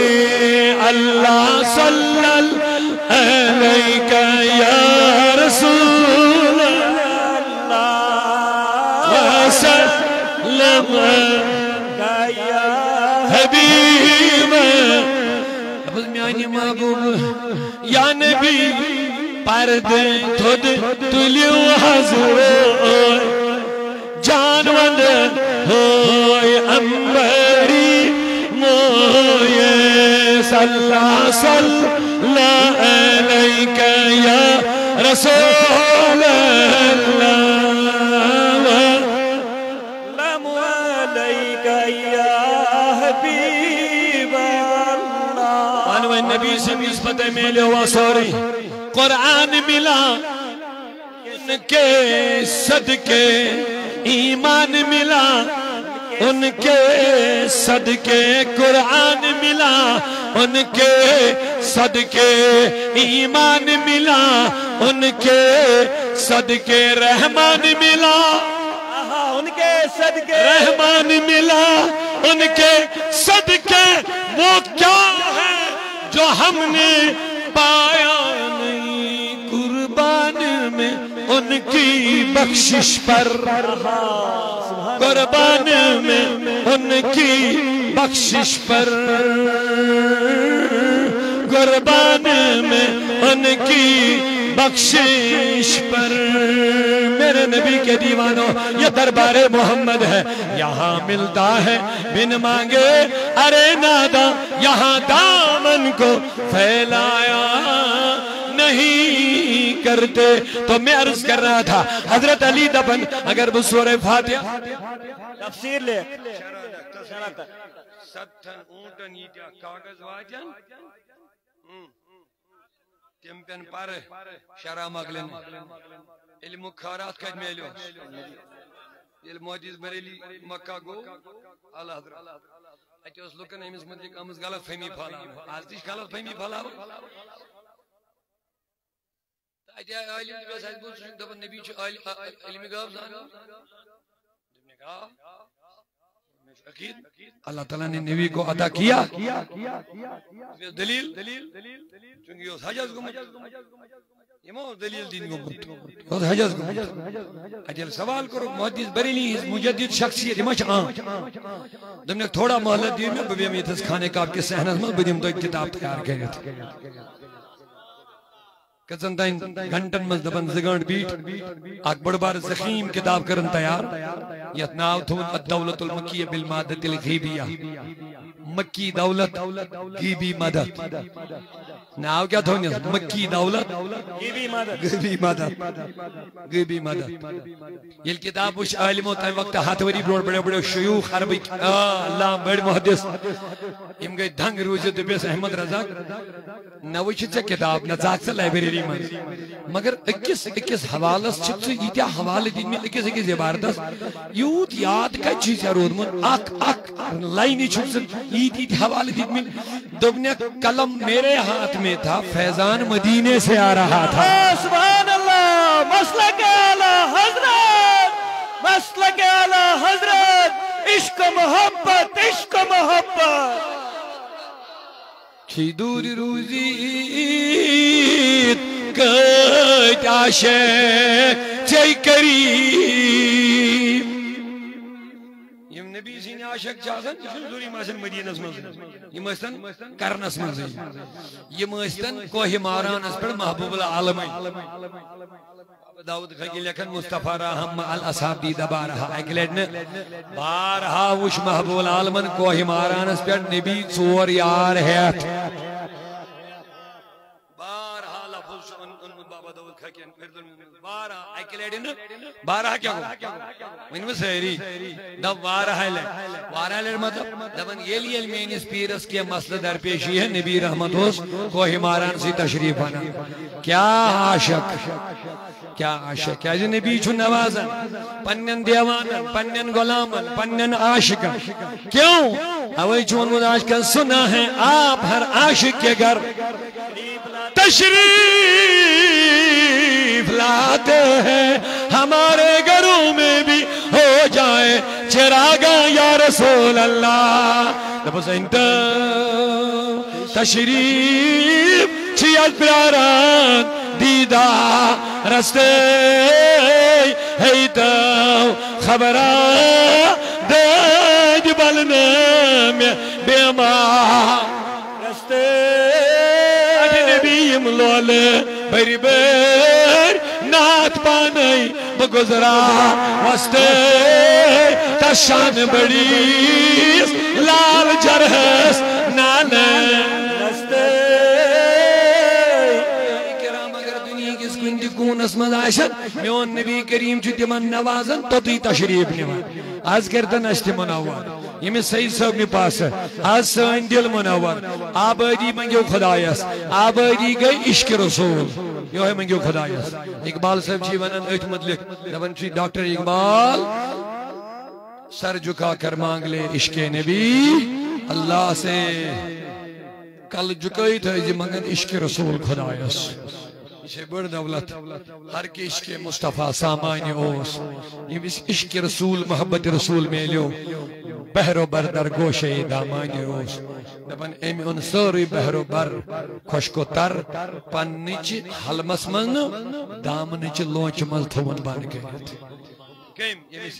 اللہ صلی اللہ علیہ یا رسول اللہ وسلم یا حبیب میانی محبوب یا نبی پرد تھود تلیو حضور جانوند ہوئے امبری موئے صلی اللہ علیہ یا رسول اللہ سلام علیہ یا حبیب اللہ مانوے نبی سے نسبت ملے ہوا سوری قرآن ملا ان کے صدقے ایمان ملا ان کے صدقے قرآن ملا ان کے صدقے ایمان ملا ان کے صدقے رحمان ملا ان کے صدقے رحمان ملا ان کے صدقے وہ کیا ہے جو ہم نے پایا نہیں قربان میں ان کی بخشش پر قربان میں ان کی بخشش پر قربان میں ان کی بخشش پر میرے نبی کے دیوانوں یہ دربار محمد ہے یہاں ملتا ہے بن مانگے ارے نادا یہاں دامن کو پھیلایا نہیں کرتے تو میں عرض کر رہا تھا حضرت علی دبن اگر وہ سورہ فاتحہ تفسیر لے ستن اونٹن یہ کاغذ واجن تم پین پر شرع مغلن علم خارات کج میلیو علم حدیث بریلی مکہ گو اللہ حضرت اچھا اس لکن امس مدلک امس غلط فہمی پھالا آج تیش غلط فہمی پھالا اچھا علم بیس آج بول سن دبن نبی چھو علم غاب زانو دبنے کہا اللہ تعالیٰ نے نبی کو عطا کیا دلیل چونکہ یہ حجاز کو یہ مو دلیل دین کو حجاز کو اجل سوال کرو محدث بریلی مجدد شخصیت مچ دم نے تھوڑا محلت دین میں ببیم یہ تس کھانے کا آپ کے سہنت میں بدیم تو ایک کتاب تیار گئے تھے کسن تائن گھنٹن مزدبن زگانڈ بیٹ آگ بڑ بار زخیم کتاب کرن تیار یتناو تھون الدولت المکیہ بالمادت الغیبیہ مکی دولت غیبی مدد ناو کیا تھون مکی دولت غیبی مدد یہ کتاب وش عالم ہوتا ہے وقت ہاتھوری بڑے بڑے شیوخ عربی اللہ بڑ محدث ام گئی دھنگ روزت بیس احمد رضا نوچ سے کتاب نزاک سے لائبریری میں مگر اکس حوالس چھت سے یہ حوالے دن میں اکس عبارتس یوت یاد کا چیز رود من اک لائنی چھت سے یہ حوالے دن میں دبنے قلم میرے ہاتھ میں تھا فیضان مدینے سے آ رہا تھا سبحان اللہ مسلک اعلی حضرت مسلک اعلی حضرت عشق محبت عشق محبت چی دور روزید کت عاشق چی کریم یم نبی سین عاشق چاہتن دوری ماسن مدینہ اسمزن یم استن کرنس مزن یم استن کوہ مارانس پر محبوب العالمین داود خیلی لکھن مصطفیٰ رحم الاصحاب دیدہ بارہا اکلیٹنے بارہا وش محبوب العالمین کوہ مارانس پر نبی چور یار ہے بارہا لفظ ان بابا داود خیلی بارہا اکلیٹنے بارہا کیا ہو من میں سہری دب بارہا لے بارہا لے مطلب دبن یہ لیے علمین اس پیرس کے مسئلہ درپیشی ہے نبی رحمت ہوس کوہ ماران سی تشریف آنا کیا عاشق کیا عاشق کیا جو نبی چھو نوازن پنن دیوانن پنن غلامن پنن عاشقن کیوں اوئی چون مجھ عاشقن سنا ہے آپ ہر عاشق کے گھر تشریف لاتے ہیں ہمارے گھروں میں بھی ہو جائے رسول اللہ دپس انت تشریف چیت پیاران دیدہ رستے ہیتو خبرہ دج بلنم بیمار رستے اجنبیم لول بری بر نات پانی بگزرا وستے تشان بڑیس لال جرحس نانا رستے کرام اگر دنیا کس کنڈی کونس مداشت میون نبی کریم چو تمن نوازن تو تی تشریف نوان آز کرتن اشتی منور یمی سید صاحب نے پاس آج سوین دل منور آبادی منگیو خدایس آبادی گئی عشق رسول یہ ہے منگیو خدایس اقبال صاحب چی ونن ایت مدلک دبن چی ڈاکٹر اقبال سر جھکا کر مانگ لے عشق نبی اللہ سے کل جھکائی تھا جی منگن عشق رسول خدایس یہ بڑ دولت ہر کے عشق مصطفیٰ سامان اوس یہ عشق رسول محبت رسول میں لیو بہر و بر در گوشے دامان اوس دبن ایم ان سوری بہر و بر خوشکو تر پنچ حلمس من دامنچ لونچ مل تھون بان گئیت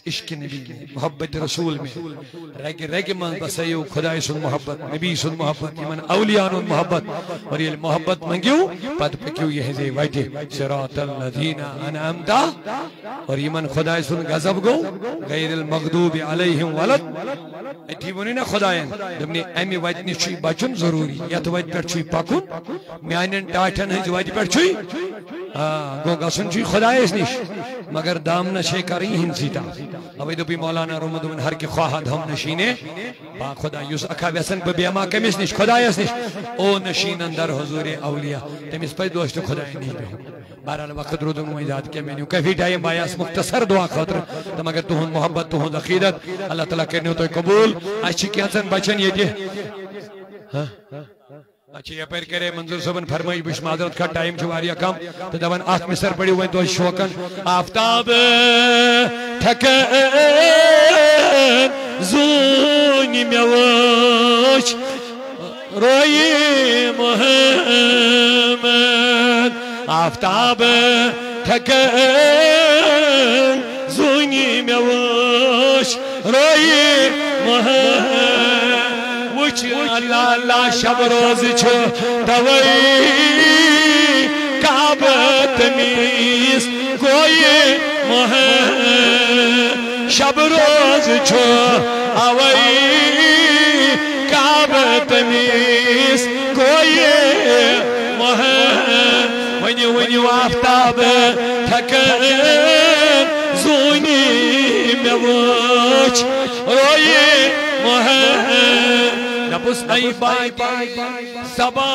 عشق نبی محبت رسول میں رگ من بسیو خدای سن محبت نبی سن محبت یمن اولیاء محبت اور یہ محبت منگیو پد پکیو یہ زی وجہ صراط الذین انعمتا اور یمن خدای سن غضب گو غیر المغضوب علیہم ولد ایتھی ونی نا خدایان دمنی امی وجہ نشی بچن ضروری یت وجہ پر چھ پکن میانن ٹاٹن ہنز وجہ پر چھ گو گسن چھ خدای اس نش مگر دامن شے کری ہنسیتا ابھی تو بھی مولانا رومد من ہر کے خواہد ہم نشینے با خدا یوس اکھا ویسن ببیما کمیس نش خدا اس نش او نشین اندر حضور اولیاء تمیس پہ دوست خدا نہیں بے بہرحال وقت رو دنگو ایجاد کے مینیو کافی ٹائم بایاس مختصر دعا خاطر تم اگر تہن محبت تہن عقیدت اللہ تعالیٰ کرنے تو قبول اچھی کینسن بچن یہ دے اچھا یہ پیر کرے منظور صاحبن فرمائی بش معذرت کا ٹائم چھواریا کم تو دون آخ مصر پڑی ہوئے تو شوکن آفتاب تھکن زونی میوش روی محمد آفتاب تھکن زونی میوش روی محمد اللہ اللہ شب روز چھو دوئی کعبت میس کوئی محمد شب روز چھو اوئی کعبت میس کوئی محمد ونی ونی آفتاب تھکن زونی میوچ روئی محمد نبس ای بائی سبا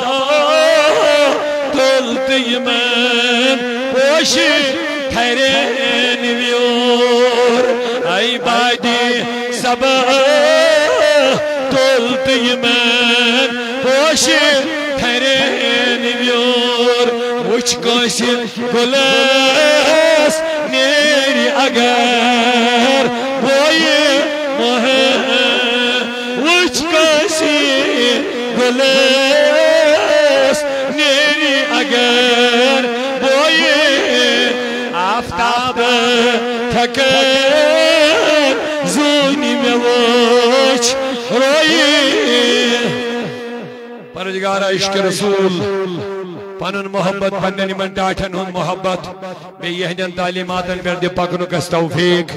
تلت یمن پوشی تھرین ویور ای بائی سبا تلت یمن پوشی تھرین ویور وچ کوشی گلس نیری اگر بوئی محمد گلس نیری اگر بوئی آفتاب تھکن زونی میں وچ روئی پرجگارہ عشق رسول پنن محبت پنن من ٹاٹھن ہن محبت بے یہدن تعلیماتن پر دے پکنو کس توفیق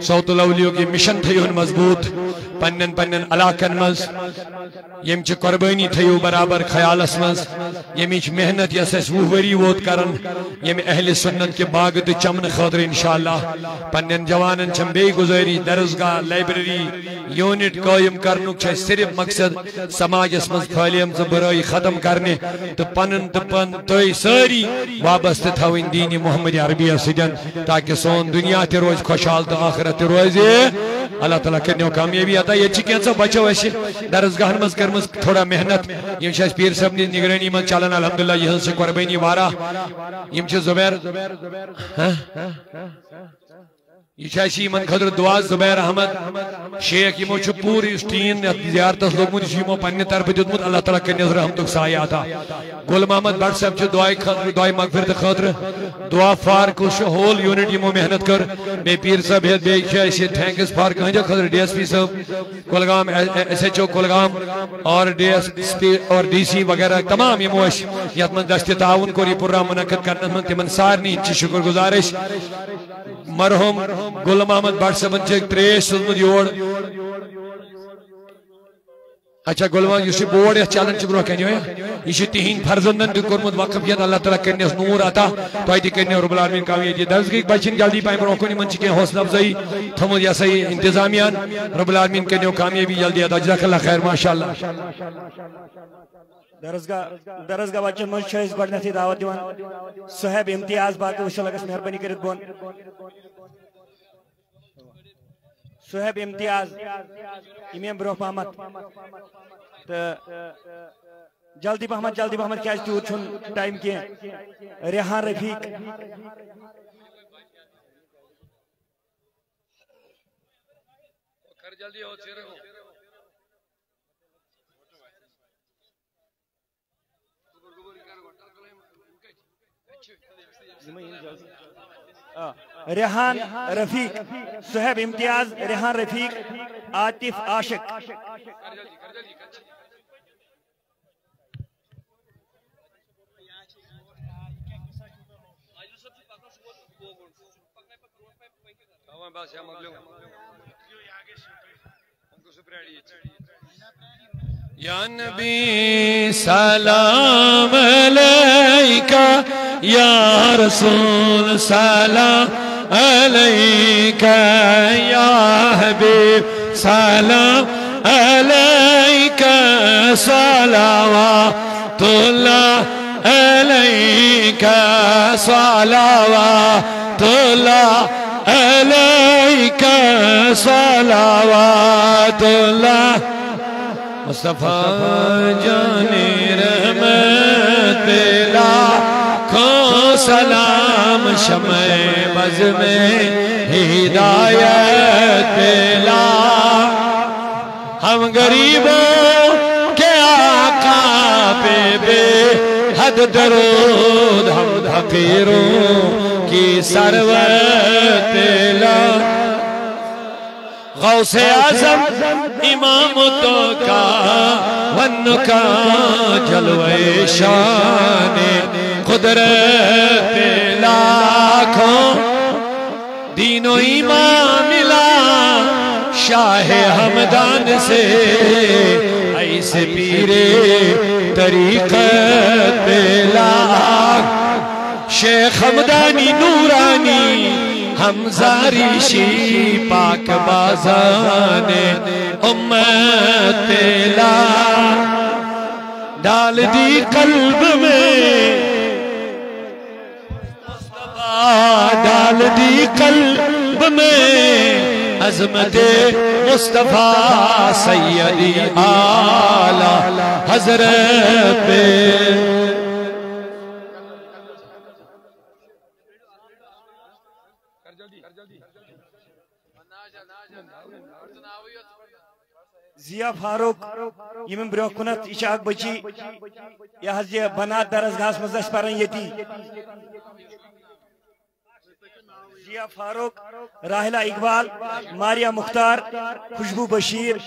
صوت الاولیو کی مشن تھی ہن مضبوط پنن پنن علاقن مز یم چھ قربانی تھیو برابر خیال اسمز یم چھ محنت یس اس وری ووت کرن یم اہل سنت کے باغ تو چمن خاطر انشاءاللہ پنن جوانن چم بے گزاری درسگاہ لائبریری یونٹ قائم کرنک چھ صرف مقصد سماج اسمز خالیم برائی ختم کرنے تو پنن تو پن توی ساری وابست تھوین دین محمد عربیہ سجن تاکہ سون دنیا تی روز خوشحال تو آخرت روز اللہ تعالیٰ کرنے کامیابی آتا یہ چی کینسا بچو ایسی درسگاہ مز کرمز تھوڑا محنت یم شاید پیر صاحب نے نگرانی من چالن الحمدللہ یہ سے قربینی وارا یم چھ زبیر یہ من خطر دعا زبیر احمد شیخ یمو پوری ٹین زیارت لوگمت یہ پنہ طرف دیتمت اللہ تعالیٰ کرنس رحمتک سایہ عطا گل محمد بٹ صاحب دعائے خاطر دعائے مغفرت خاطر دعا فار کش ہول یونٹ یمو محنت کر بے پیر صاحب ہیت بے تھینکس فار کہنجہ خاطر ڈی ایس پی صاحب Kulgam S H O Kulgam اور ڈی ایس پی اور ڈی سی وغیرہ تمام یمو یت من دست تعاون کور یہ پروگرام منعقد کرنے من تمن سارنی شکر گزارش مرحوم گل محمد بٹ صاحبن چھ تریش سوزمت یور اچھا گل محمد یہ بورڈ یہ چلان برو کن یہ تہند فرزندن تہ کورمت وقف یہ اللہ تعالیٰ کرنس نور عطا تہ تہ کرنو رب العالمین کامیابی درس گئی بچن جلدی پہ برو کن من کی حوصلہ افزائی تھومت یہ سا انتظامیہ رب العالمین کرنو کامیابی جلدی عطا جزاک اللہ خیر ماشاء اللہ درسگاہ بچن من گۄڈنیتھٕے دعوت دِوان صہیب امتیاز باقی وصل گژھِ مہربٲنی کٔرِتھ بۄن صہیب امتیاز امام برونٛہہ پہمت تہٕ جلدی پہمت کیازِ تیوٗت چھُنہٕ ٹایم کینٛہہ ریحان رفیق ریحان رفیق صہیب امتیاز ریحان رفیق عاطف عاشق یا نبی سلام علیکہ یا رسول سلام علیکہ یا حبیب سلام علیکہ صلوات اللہ علیکہ صلوات اللہ علیکہ صلوات اللہ مصطفیٰ جانی رحمت لاکھوں سلام شمع بز میں ہدایت لا ہم غریبوں کے آقا پہ بے حد درود ہم حقیروں کی سروت لا غوث اعظم امامتوں کا ون کا جلوہ شان قدرت لاکھوں دین و ایمان ملا شاہ ہمدان سے ایسے پیرے طریقت لاکھ شیخ حمدانی نورانی ہمزاری شی پاک بازان امت لا ڈال دی قلب میں ڈال دی قلب میں عظمت مصطفیٰ سیدی آلہ حضرت پہ ضیا فاروق یمن برو کنت یہ اک بچی یہ بنات درسگاہس مز پران یتی ضیا فاروق راحلہ اقبال ماریہ مختار خوشبو بشیر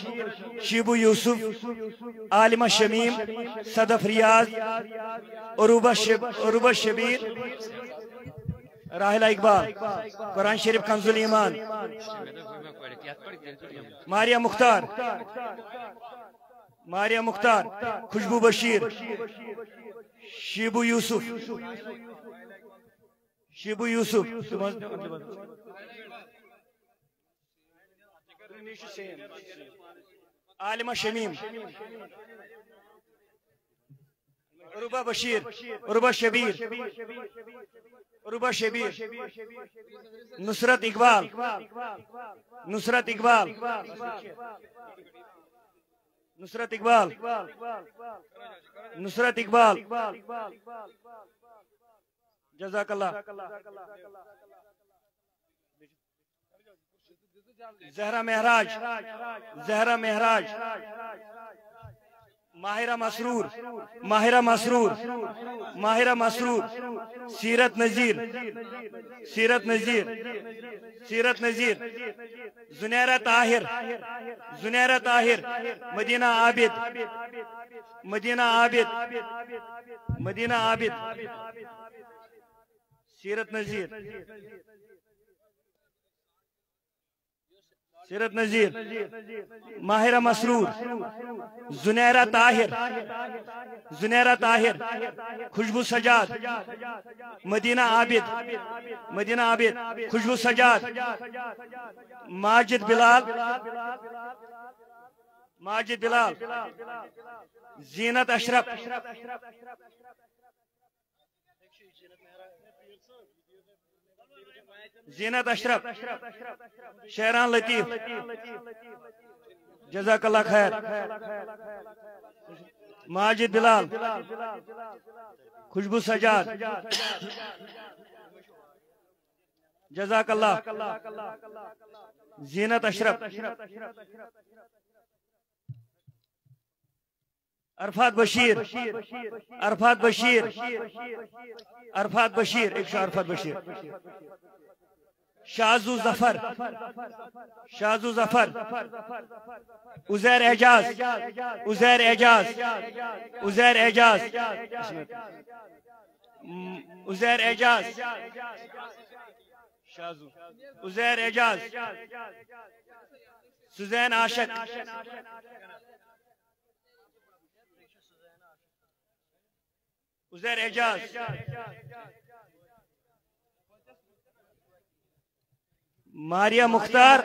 شیبو یوسف عالمہ شمیم صدف ریاض عروبہ شبیر راحلہ اقبال قرآن شریف کنز الایمان ماریہ مختار خوشبو بشیر شیبو یوسف عالمہ شمیم عروبہ بشیر عروبہ شبیر نصرت اقبال جزاک اللہ زہرا مہراج، زہرا مہراج، ماہرہ مسرور، ماہرہ مسرور، ماہرہ مسرور، سیرت نذیر، سیرت نذیر، سیرت نذیر، زنیرہ طاہر، زنیرہ طاہر، مدینہ عابد، مدینہ عابد، مدینہ عابد، سیرت نذیر، سیرت نذیر، ماہرہ مسرور، زنیرہ طاہر، زنیرہ طاہر، خوشبو سجاد، مدینہ عابد، مدینہ عابد، خوشبو سجاد، ماجد بلال، ماجد بلال، زینت اشرف، زینت اشرف، شیران لطیف، جزاک اللہ خیر، ماجد بلال، خوشبو سجاد، جزاک اللہ، زینت اشرف، عرفات بشیر، عرفات بشیر، عرفات بشیر، ایک شو عرفات بشیر، شازو ظفر، شازو ظفر، عزیر اعجاز، عزیر اعجاز، عزیر اعجاز، عزیر اعجاز، شازو، عزیر اعجاز، سوزین عاشق، عزیر اعجاز، ماریہ مختار،